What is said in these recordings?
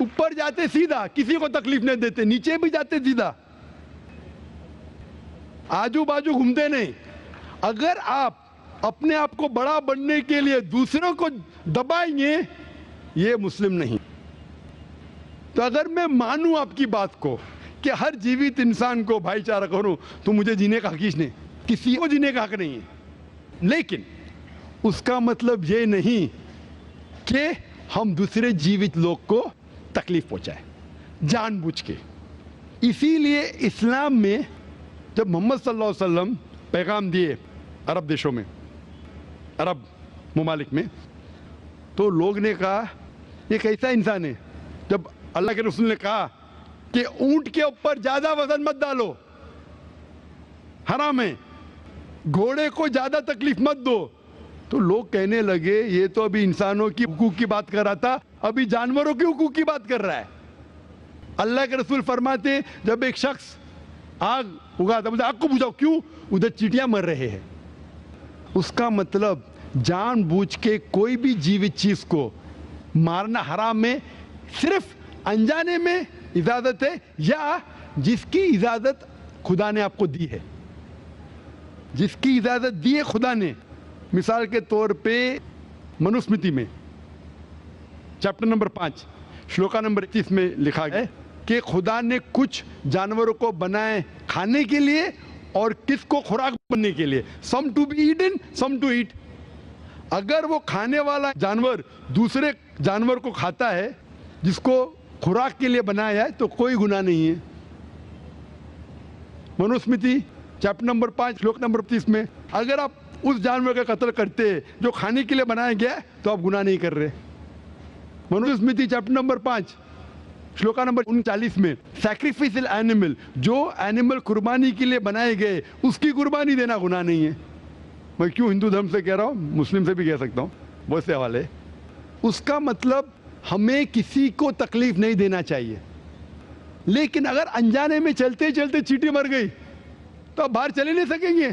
اوپر جاتے سیدھا, کسی کو تکلیف نہیں دیتے, نیچے بھی جاتے سیدھا, آجو باجو گھومتے نہیں. اگر آپ اپنے آپ کو بڑا بننے کے لیے دوسروں کو دبائیں گے, یہ مسلم نہیں. تو اگر میں مانوں آپ کی بات کو کہ ہر جیوت انسان کو بھائی چارہ کروں, تو مجھے جینے کا حق نہیں, کسی کو جینے کا حق نہیں ہے. لیکن اس کا مطلب یہ نہیں کہ ہم دوسرے جیوت لوگ کو تکلیف پہنچائیں جان بوجھ کے. اسی لیے اسلام میں جب محمد صلی اللہ علیہ وسلم پیغام دیے عرب دیشوں میں, عرب ممالک میں, تو لوگ نے کہا یہ کیسا انسان ہے. جب اللہ کے رسول نے کہا کہ اونٹ کے اوپر زیادہ وزن مت ڈالو, حرام ہے, گھوڑے کو زیادہ تکلیف مت دو, تو لوگ کہنے لگے یہ تو ابھی انسانوں کی حقوق کی بات کر رہا تھا, ابھی جانوروں کے حقوق کی بات کر رہا ہے. اللہ کے رسول فرماتے جب ایک شخص آگ اگاتا, مجھے آگ کو بجھاؤ, کیوں؟ ادھر چیٹیاں مر رہے ہیں. اس کا مطلب جان بوجھ کے کوئی بھی جیوت چیز کو مارنا حرام ہے, صرف انجانے میں اجازت ہے, یا جس کی اجازت خدا نے آپ کو دی ہے, جس کی اجازت دی ہے خدا نے. مثال کے طور پہ منوسمرتی میں چیپٹر نمبر 5 شلوکا نمبر 31 میں لکھا گیا ہے کہ خدا نے کچھ جانوروں کو بنائے کھانے کے لیے اور کس کو خوراک بننے کے لیے. Some to be eaten, some to eat. اگر وہ کھانے والا جانور دوسرے جانور کو کھاتا ہے جس کو خوراک کے لیے بنایا ہے, تو کوئی گناہ نہیں ہے. منوسمرتی چیپٹر نمبر 5 شلوک نمبر 30 میں اگر آپ اس جانور کا قتل کرتے جو کھانے کے لیے بنایا گیا تو آپ گناہ نہیں کر رہے. منوسمرتی چیپٹر نمبر 5 شلوکا نمبر 39 میں سیکریفائسل اینیمل, جو اینیمل قربانی کے لیے بنائے گئے اس کی قربانی دینا گناہ نہیں ہے. میں کیوں ہندو دھرم سے کہہ رہا ہوں, مسلم سے بھی کہہ سکتا ہوں, بہت سے حوالے. اس کا مطلب ہمیں کسی کو تکلیف نہیں دینا چاہیے. لیکن اگر انجانے میں چلتے چلتے چیٹی مر گئی تو آپ باہر چلے نہیں سکیں گے,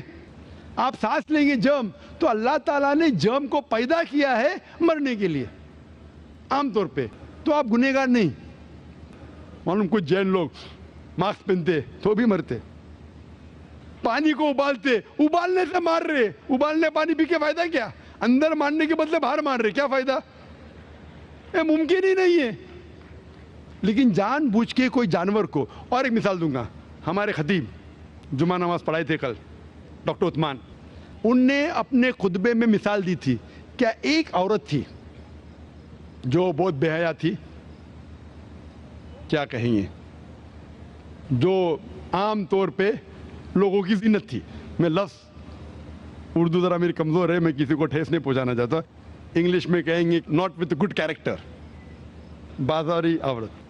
آپ سانس لیں گے جرم, تو اللہ تعالیٰ نے جرم کو پیدا کیا ہے مرنے کے لیے عام طور پہ, تو آپ گنہگار نہیں. معلوم کچھ جین لوگ ماسک پہنتے تو بھی مرتے, پانی کو ابالتے, ابالنے سے مار رہے, ابالنے پانی پی کے فائدہ کیا؟ اندر مارنے کے بدلے باہر مار رہے, کیا فائدہ؟ یہ ممکن ہی نہیں ہے. لیکن جان بوجھ کے کوئی جانور کو, اور ایک مثال دوں گا, ہمارے خطیب جمعہ نماز پڑھائے تھے کل ڈاکٹر عثمان, ان نے اپنے خطبے میں مثال دی تھی. کیا ایک عورت تھی جو بہت بے حیا تھی, کیا کہیں گے, جو عام طور پہ لوگوں کی زینت تھی. میں لفظ اردو ذرا میری کمزور ہے, میں کسی کو ٹھیس نہیں پہنچانا چاہتا, انگلش میں کہیں گے ناٹ وتھ گڈ کیریکٹر, بازاری عورت.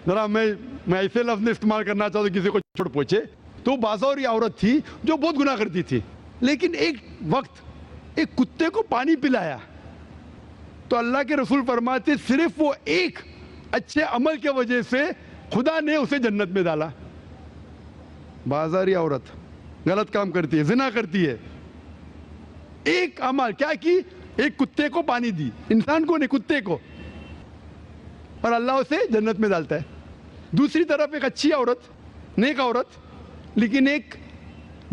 ذرا میں ایسے لفظ نہیں استعمال کرنا چاہتا کسی کو چھوڑ پہنچے. تو بازاری عورت تھی جو بہت گناہ کرتی تھی, لیکن ایک وقت ایک کتے کو پانی پلایا تو اللہ کے رسول فرماتے صرف وہ ایک اچھے عمل کے وجہ سے خدا نے اسے جنت میں ڈالا. بازاری عورت غلط کام کرتی ہے, زنا کرتی ہے, ایک عمل کیا کی, ایک کتے کو پانی دی, انسان کو نہیں کتے کو, اور اللہ اسے جنت میں ڈالتا ہے. دوسری طرف ایک اچھی عورت, نیک عورت, لیکن ایک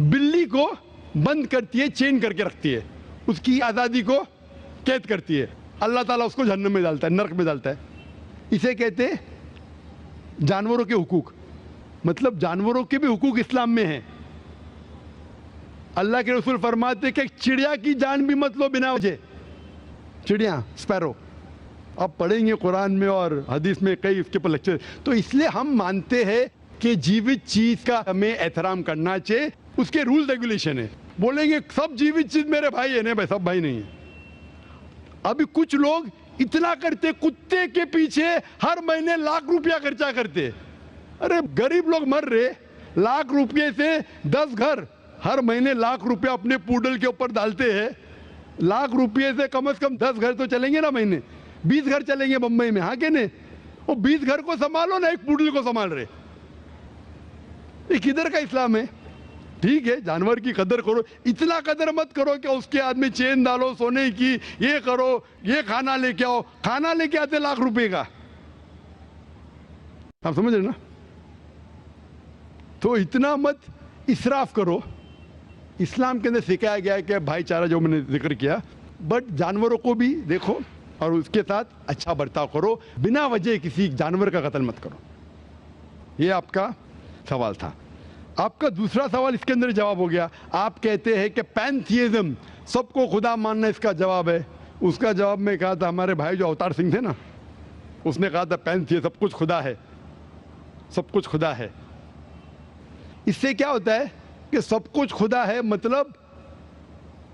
بلی کو بند کرتی ہے, چین کر کے رکھتی ہے, اس کی آزادی کو قید کرتی ہے, اللہ تعالیٰ اس کو جہنم میں ڈالتا ہے, نرک میں ڈالتا ہے. اسے کہتے جانوروں کے حقوق. مطلب جانوروں کے بھی حقوق اسلام میں ہیں. اللہ کے رسول فرماتے کہ چڑیا کی جان بھی مت لو بنا وجہ. چڑیا, اسپیرو, آپ پڑھیں گے قرآن میں اور حدیث میں کئی اس کے پر لیکچر. تو اس لیے ہم مانتے ہیں کہ جیوت چیز کا ہمیں احترام کرنا چاہیے, اس کے رول ریگولیشن ہے. بولیں گے سب جیوت چیز میرے بھائی ہے, نہیں بھائی, سب بھائی نہیں ہے. ابھی کچھ لوگ اتنا کرتے, کتے کے پیچھے ہر مہینے لاکھ روپیہ خرچہ کرتے. ارے غریب لوگ مر رہے, لاکھ روپے سے 10 گھر ہر مہینے لاکھ روپیہ اپنے پوڈل کے اوپر ڈالتے ہیں. لاکھ روپے سے کم از کم 10 گھر تو چلیں گے نا مہینے, 20 گھر چلیں گے بمبئی میں, ہاں کہ نہیں؟ وہ 20 گھر کو سنبھالو نا, ایک پوڈل کو سنبھال رہے. یہ کدھر کا اسلام ہے؟ ٹھیک ہے جانور کی قدر کرو, اتنا قدر مت کرو کہ اس کے ہاتھ میں چین ڈالو سونے کی, یہ کرو, یہ کھانا لے کے آؤ. کھانا لے کے آتے لاکھ روپے کا, آپ سمجھ رہے نا؟ تو اتنا مت اسراف کرو. اسلام کے اندر سکھایا گیا ہے کہ بھائی چارہ جو میں نے ذکر کیا, بٹ جانوروں کو بھی دیکھو اور اس کے ساتھ اچھا برتاؤ کرو, بنا وجہ کسی جانور کا قتل مت کرو. یہ آپ کا سوال تھا. آپ کا دوسرا سوال اس کے اندر جواب ہو گیا. آپ کہتے ہیں کہ پینتھیزم, سب کو خدا ماننا اس کا جواب ہے. اس کا جواب میں کہا تھا, ہمارے بھائی جو اوتار سنگھ تھے نا, اس نے کہا تھا پینتھیزم سب کچھ خدا ہے, سب کچھ خدا ہے. اس سے کیا ہوتا ہے کہ سب کچھ خدا ہے, مطلب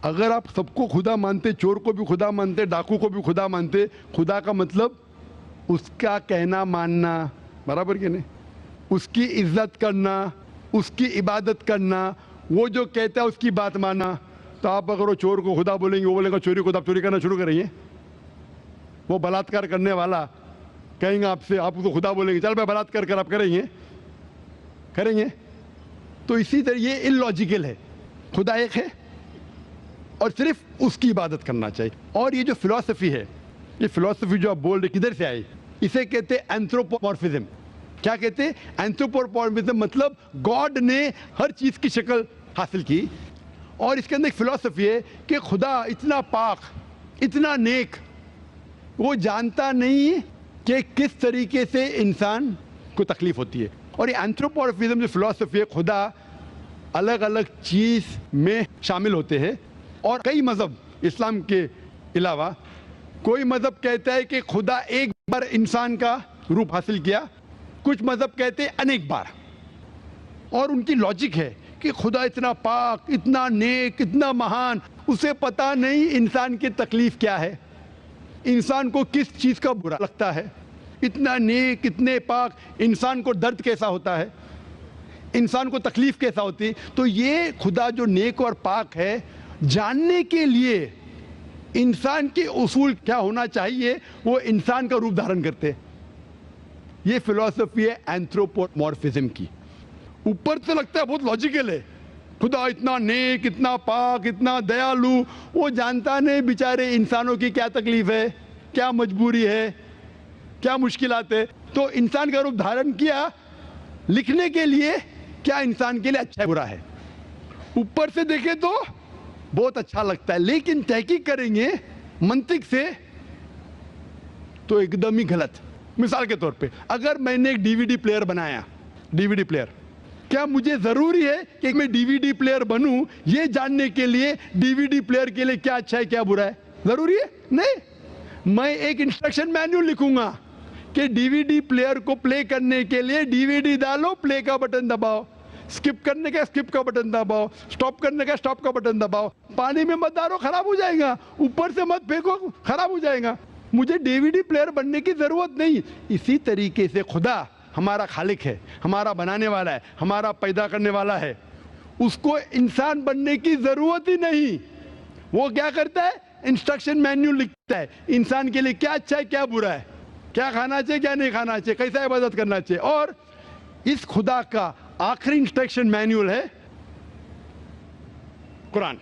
اگر آپ سب کو خدا مانتے, چور کو بھی خدا مانتے, ڈاکو کو بھی خدا مانتے, خدا کا مطلب اس کا کہنا ماننا, برابر کہ نہیں, اس کی عزت کرنا, اس کی عبادت کرنا, وہ جو کہتا ہے اس کی بات ماننا. تو آپ اگر وہ چور کو خدا بولیں گے, وہ بولے گا چوری کو, تو آپ چوری کرنا شروع کریں گے. وہ بلاತ್ಕಾರ کرنے والا کہیں گے آپ سے, آپ کو خدا بولیں گے, چل میں بلاತ್ಕಾರ کر, آپ کریں گے. تو اسی طرح یہ ان لاجیکل ہے. خدا ایک ہے اور صرف اس کی عبادت کرنا چاہیے. اور یہ جو فلسفی ہے, یہ فلسفی جو آپ بول رہے کدھر سے آئی, اسے کہتے ہیں اینتھروپومورفزم. کیا کہتے ہیں؟ اینتھروپومورفزم مطلب گاڈ نے ہر چیز کی شکل حاصل کی. اور اس کے اندر ایک فلسفی ہے کہ خدا اتنا پاک, اتنا نیک, وہ جانتا نہیں کہ کس طریقے سے انسان کو تکلیف ہوتی ہے. اور یہ اینتھروپومورفزم جو فلسفی ہے, خدا الگ الگ چیز میں شامل ہوتے ہیں. اور کئی مذہب اسلام کے علاوہ, کوئی مذہب کہتا ہے کہ خدا ایک بار انسان کا روپ حاصل کیا, کچھ مذہب کہتے ہیں انیک بار. اور ان کی لاجک ہے کہ خدا اتنا پاک, اتنا نیک, اتنا مہان, اسے پتہ نہیں انسان کی تکلیف کیا ہے, انسان کو کس چیز کا برا لگتا ہے. اتنا نیک, اتنے پاک, انسان کو درد کیسا ہوتا ہے, انسان کو تکلیف کیسا ہوتی ہے. تو یہ خدا جو نیک اور پاک ہے, جاننے کے لیے انسان کے اصول کیا ہونا چاہیے, وہ انسان کا روپ دھارن کرتے. یہ فلسفی ہے اینتھروپومورفزم کی. اوپر سے لگتا ہے بہت لاجیکل ہے, خدا اتنا نیک, اتنا پاک, اتنا دیالو, وہ جانتا نہیں بیچارے انسانوں کی کیا تکلیف ہے, کیا مجبوری ہے, کیا مشکلات ہے. تو انسان کا روپ دھارن کیا لکھنے کے لیے کیا انسان کے لیے اچھا ہے برا ہے. اوپر سے دیکھیں تو بہت اچھا لگتا ہے, لیکن تحقیق کریں گے منطق سے تو ایک دم ہی غلط. مثال کے طور پہ اگر میں نے ایک ڈی وی ڈی پلیئر بنایا, ڈی وی ڈی پلیئر, کیا مجھے ضروری ہے کہ میں ڈی وی ڈی پلیئر بنوں یہ جاننے کے لیے ڈی وی ڈی پلیئر کے لیے کیا اچھا ہے کیا برا ہے؟ ضروری ہے نہیں. میں ایک انسٹرکشن مینیول لکھوں گا کہ ڈی وی ڈی پلیئر کو پلے کرنے کے لیے ڈی وی ڈی ڈالو, پلے کا بٹن دباؤ, اسکپ کرنے کا اسکپ کا بٹن دباؤ, اسٹاپ کرنے کا اسٹاپ کا بٹن دباؤ. پانی میں مت ڈالو, خراب ہو جائے گا. اوپر سے مت پھینکو, خراب ہو جائے گا. مجھے ڈی وی ڈی پلیئر بننے کی ضرورت نہیں. اسی طریقے سے خدا ہمارا خالق ہے, ہمارا بنانے والا ہے, ہمارا پیدا کرنے والا ہے, اس کو انسان بننے کی ضرورت ہی نہیں. وہ کیا کرتا ہے؟ انسٹرکشن مینیول لکھتا ہے, انسان کے لیے کیا اچھا ہے کیا برا ہے, کیا کھانا چاہیے کیا نہیں کھانا چاہیے, کیسا عبادت کرنا چاہیے. اور اس خدا کا آخری انسٹرکشن مینیول ہے قرآن.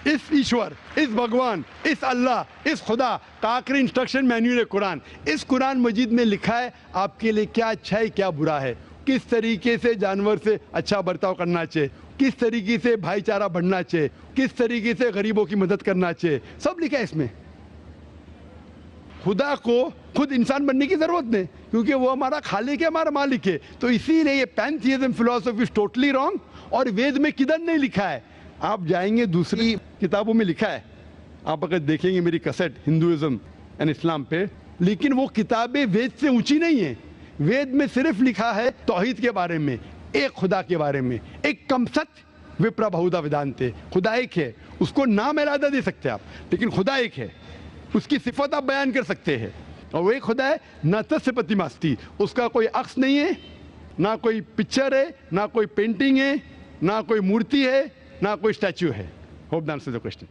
اس ایشور, اس بھگوان, اس اللہ, اس خدا کا آخری انسٹرکشن مینیول ہے قرآن. اس قرآن مجید میں لکھا ہے آپ کے لیے کیا اچھا ہے کیا برا ہے, کس طریقے سے جانور سے اچھا برتاؤ کرنا چاہیے, کس طریقے سے بھائی چارہ بڑھنا چاہیے, کس طریقے سے غریبوں کی مدد کرنا چاہیے, سب لکھا ہے اس میں. خدا کو خود انسان بننے کی ضرورت نہیں, کیونکہ وہ ہمارا خالق ہے, ہمارا مالک ہے. تو اسی لیے یہ پینتھیزم فلسفی از ٹوٹلی رانگ. اور وید میں کدھر نہیں لکھا ہے, آپ جائیں گے دوسری کتابوں میں لکھا ہے, آپ اگر دیکھیں گے میری کیسٹ ہندوازم اینڈ اسلام پہ, لیکن وہ کتابیں وید سے اونچی نہیں ہیں. وید میں صرف لکھا ہے توحید کے بارے میں, ایک خدا کے بارے میں, ایک کم ست وپرا بہودا ویدانتے, خدا ایک ہے. اس کو نام علیحدہ دے سکتے آپ, لیکن خدا ایک ہے, اس کی صفت آپ بیان کر سکتے ہیں. اور وہ ایک خدا ہے, نہ تسیہ پرتیماستی, اس کا کوئی عکس نہیں ہے, نہ کوئی پکچر ہے, نہ کوئی پینٹنگ ہے, نہ کوئی مورتی ہے, نہ کوئی اسٹیچو ہے. Hope the answers the question.